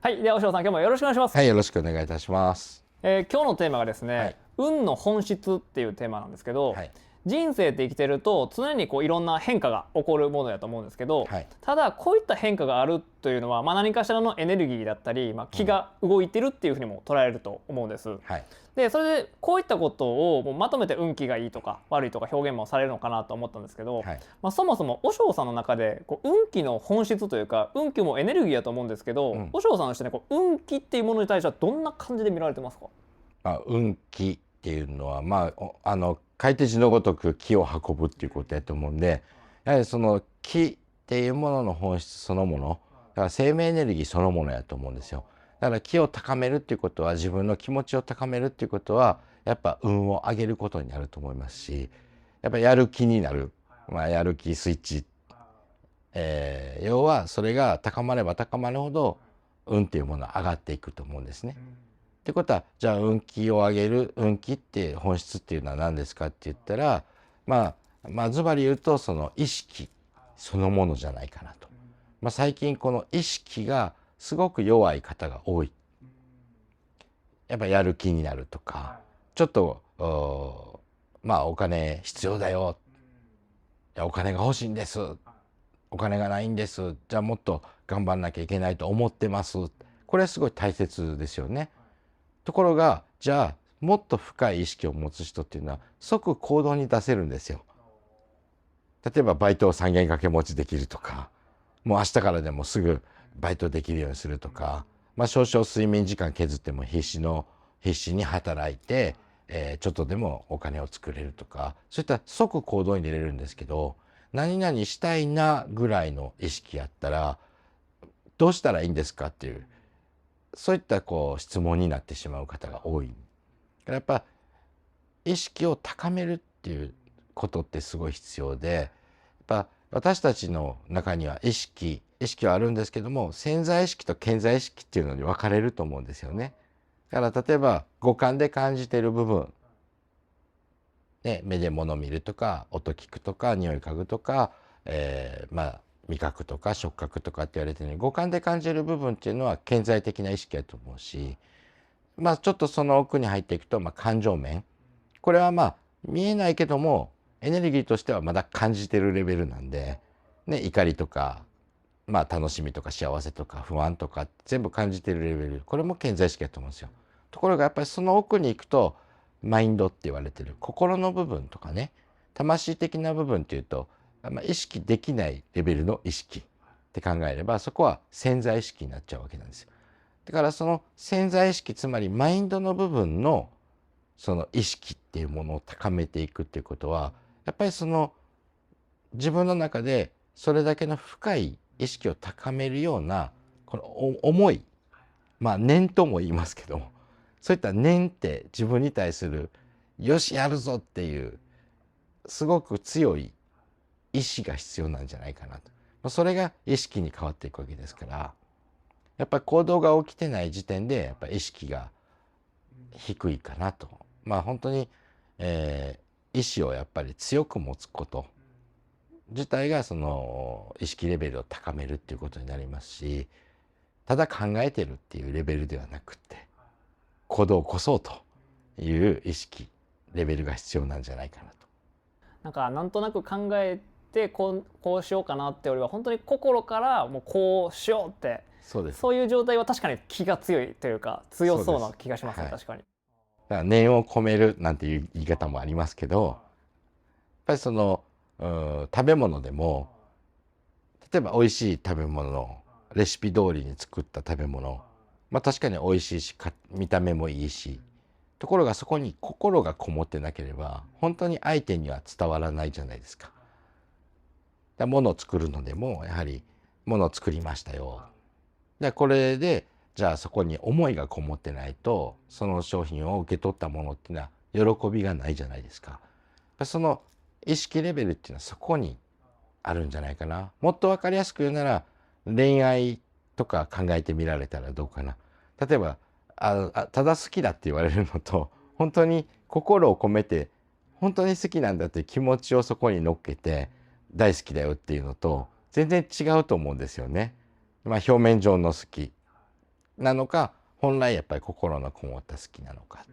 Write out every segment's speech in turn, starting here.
はい、では、おしろさん、今日もよろしくお願いします。はい、よろしくお願いいたします。今日のテーマがですね、はい。運の本質っていうテーマなんですけど、はい。人生って生きてると常にいろんな変化が起こるものだと思うんですけど、はい。ただこういった変化があるというのは、何かしらのエネルギーだったり、気が動いてるっていうふうにも捉えると思うんです。はい。でそれでこういったことをもうまとめて運気がいいとか悪いとか表現もされるのかなと思ったんですけど、はい。そもそも和尚さんの中で運気の本質というか、運気もエネルギーだと思うんですけど、うん。和尚さんとしてね、運気っていうものに対してはどんな感じで見られてますか？運気っていうのは、書いて字のごとく気を運ぶっていうことやと思うんで、やはりその気っていうものの本質そのもの、だから生命エネルギーそのものやと思うんですよ。だから気を高めるっていうことは、自分の気持ちを高めるっていうことは、やっぱ運を上げることになると思いますし、やっぱやる気になる、やる気スイッチ、要はそれが高まれば高まるほど運っていうものは上がっていくと思うんですね。ってことは、じゃあ運気を上げる、運気って本質っていうのは何ですかって言ったら、ズバリ言うとその意識そのものじゃないかなと。最近この意識がすごく弱い方が多い。やっぱやる気になるとか、ちょっとお金必要だよ、いやお金が欲しいんです、お金がないんです、じゃあもっと頑張んなきゃいけないと思ってます。これはすごい大切ですよね。ところが、じゃあもっと深い意識を持つ人っていうのは即行動に出せるんですよ。例えばバイトを3件掛け持ちできるとか、もう明日からでもすぐバイトできるようにするとか、少々睡眠時間削っても必死に働いて、ちょっとでもお金を作れるとか、そういった即行動に出れるんですけど、何々したいなぐらいの意識やったらどうしたらいいんですかっていう、そういった質問になってしまう方が多い。だからやっぱ意識を高めるっていうことってすごい必要で、やっぱ私たちの中には意識はあるんですけども、潜在意識と潜在意識っていうのに分かれると思うんですよね。だから例えば五感で感じている部分、ね、目で物見るとか音聞くとか匂い嗅ぐとか、味覚とか触覚とかって言われてるように、五感で感じる部分っていうのは潜在的な意識だと思うし、ちょっとその奥に入っていくと、感情面、これは見えないけどもエネルギーとしてはまだ感じてるレベルなんで、ね、怒りとか、楽しみとか幸せとか不安とか全部感じてるレベル、これも潜在意識だと思うんですよ。ところがやっぱりその奥に行くと、マインドって言われてる心の部分とかね、魂的な部分っていうと、意識できないレベルの意識って考えれば、そこは潜在意識になっちゃうわけなんですよ。だからその潜在意識、つまりマインドの部分のその意識っていうものを高めていくっていうことは、やっぱりその自分の中でそれだけの深い意識を高めるようなこの思い、念とも言いますけども、そういった念って自分に対するよしやるぞっていうすごく強い意志が必要なんじゃないかなと。それが意識に変わっていくわけですから、やっぱり行動が起きてない時点でやっぱ意識が低いかなと。本当に、意志をやっぱり強く持つこと自体がその意識レベルを高めるっていうことになりますし、ただ考えてるっていうレベルではなくって行動を起こそうという意識レベルが必要なんじゃないかなと。なんとなく考えてこうしようかなってよりは、本当に心からもうこうしようって、そうです。そういう状態は確かに気が強いというか強そうな気がしますね。はい。確かに。だから念を込めるなんていう言い方もありますけど、やっぱりその食べ物でも、例えば美味しい食べ物のレシピ通りに作った食べ物、確かに美味しいし見た目もいいし、ところがそこに心がこもってなければ本当に相手には伝わらないじゃないですか。物を作るのでもやはり物を作りましたよ。これでじゃあそこに思いがこもってないと、その商品を受け取ったものっていうのは喜びがないじゃないですか。その意識レベルっていうのはそこにあるんじゃないかな。もっと分かりやすく言うなら恋愛とか考えてみられたらどうかな。例えばただ好きだって言われるのと、本当に心を込めて本当に好きなんだっていう気持ちをそこに乗っけて大好きだよっていうのと全然違うと思うんですよね。表面上の好き、なのか、本来やっぱり心のこもった好きなのか、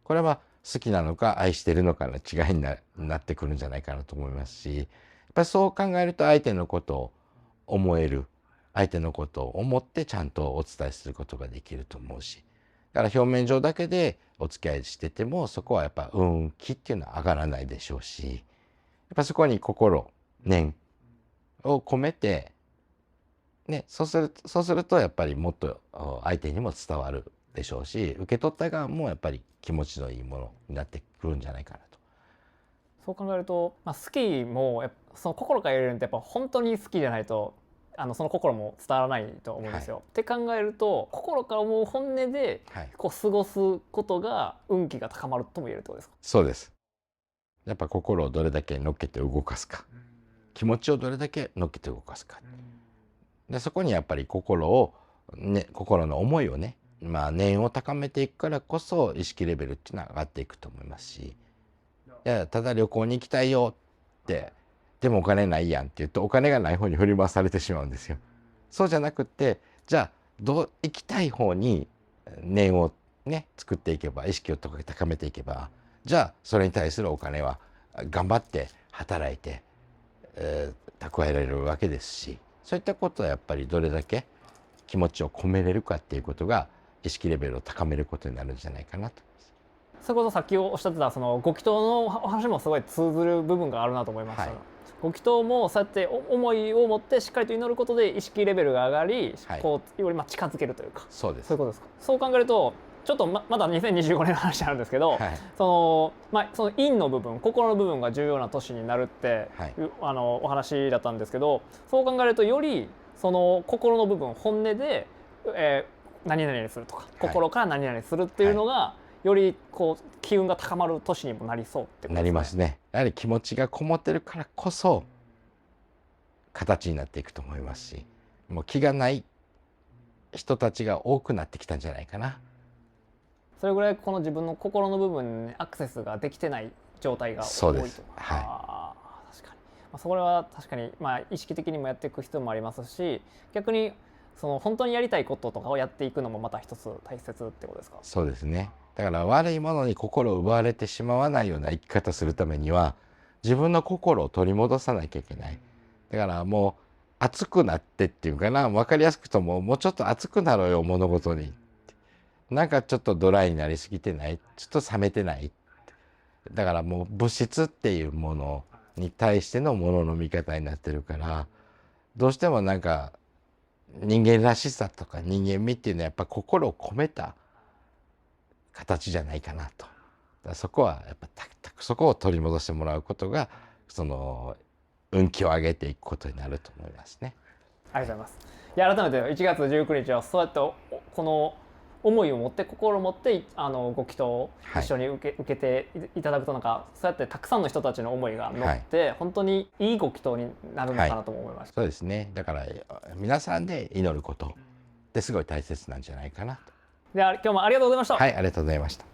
これは好きなのか愛してるのかの違いに なってくるんじゃないかなと思いますし、やっぱりそう考えると相手のことを思える、相手のことを思ってちゃんとお伝えすることができると思うし、だから表面上だけでお付き合いしててもそこはやっぱ運気っていうのは上がらないでしょうし、やっぱそこに心念を込めてね、そうするとやっぱりもっと相手にも伝わるでしょうし、受け取った側もやっぱり気持ちのいいものになってくるんじゃないかなと。そう考えると、好きもその心から入れるのってやっぱ本当に好きじゃないとその心も伝わらないと思うんですよ。って考えると心から思う本音でこう過ごすことが運気が高まるとも言えるってことですか？そうです。やっぱ心をどれだけ乗っけて動かすか、気持ちをどれだけ乗っけて動かすか。でそこにやっぱり心の思いをね、念を高めていくからこそ意識レベルっていうのは上がっていくと思いますし、いやただ旅行に行きたいよってでもお金ないやんって言うとお金がない方に振り回されてしまうんですよ。そうじゃなくって、じゃあ行きたい方に念をね作っていけば、意識を高めていけば、じゃあそれに対するお金は頑張って働いて、蓄えられるわけですし、そういったことはやっぱりどれだけ気持ちを込めれるかっていうことが意識レベルを高めることになるんじゃないかなと。それこそさっきおっしゃってたそのご祈祷のお話もすごい通ずる部分があるなと思いました。ご祈祷もそうやって思いを持ってしっかりと祈ることで意識レベルが上がり、こうより近づけるというか、そうです。そういうことですか。そう考えるとちょっとまだ2025年の話になるんですけど、その陰の部分、心の部分が重要な年になるってお話だったんですけど、そう考えるとよりその心の部分、本音で、何々するとか、心から何々するっていうのが、よりこう機運が高まる年にもなりそうってことですね。なりますね。やはり気持ちがこもってるからこそ形になっていくと思いますし、もう気がない人たちが多くなってきたんじゃないかな。それぐらいこの自分の心の部分にアクセスができてない状態が多いと。そうです。確かに、それは確かに意識的にもやっていく必要もありますし、逆にその本当にやりたいこととかをやっていくのもまた一つ大切ってことですか？そうですね。だから悪いものに心を奪われてしまわないような生き方するためには、自分の心を取り戻さなきゃいけない。だからもう熱くなってっていうかな、分かりやすくともうちょっと熱くなろうよ物事に。なんかちょっとドライになりすぎてない、ちょっと冷めてない。だからもう物質っていうものに対してのものの見方になってるから、どうしてもなんか人間らしさとか人間味っていうのはやっぱ心を込めた形じゃないかなと。だからそこはやっぱそこを取り戻してもらうことがその運気を上げていくことになると思いますね。ありがとうございます。いや改めて1月19日はそうやってこの思いを持って心を持ってご祈祷を一緒に受けていただくと、なんかそうやってたくさんの人たちの思いが乗って、本当にいいご祈祷になるのかなと思いました。そうですね。だから皆さんで祈ることってすごい大切なんじゃないかなと。では今日もありがとうございました。はい、ありがとうございました。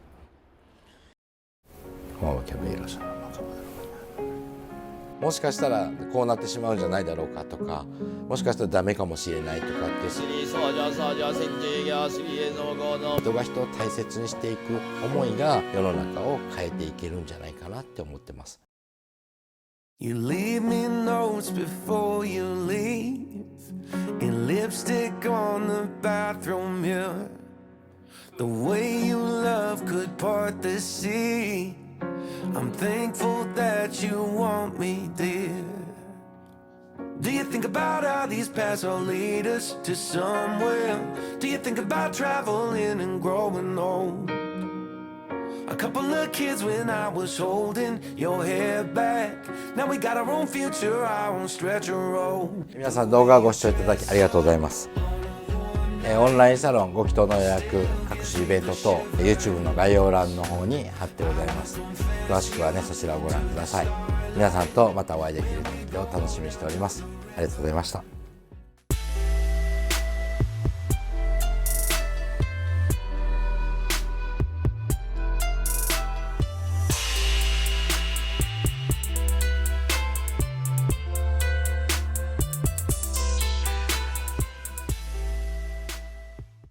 もしかしたらこうなってしまうんじゃないだろうかとか、もしかしたらダメかもしれないとかって人が人を大切にしていく思いが世の中を変えていけるんじゃないかなって思ってます。You leave me notes before you leave, and lipstick on the bathroom mirror. The way you love could part the sea. I'm thankful that you want me, dear. Do you think about how these paths will lead us to somewhere? Do you think about traveling and growing old? A couple of kids when I was holding your hair back. Now we got our own future, our own stretch of road. 皆さん動画をご視聴いただきありがとうございます。オンラインサロンご祈祷の予約、各種イベント等 YouTube の概要欄の方に貼ってございます。詳しくはねそちらをご覧ください。皆さんとまたお会いできる時を楽しみにしております。ありがとうございました。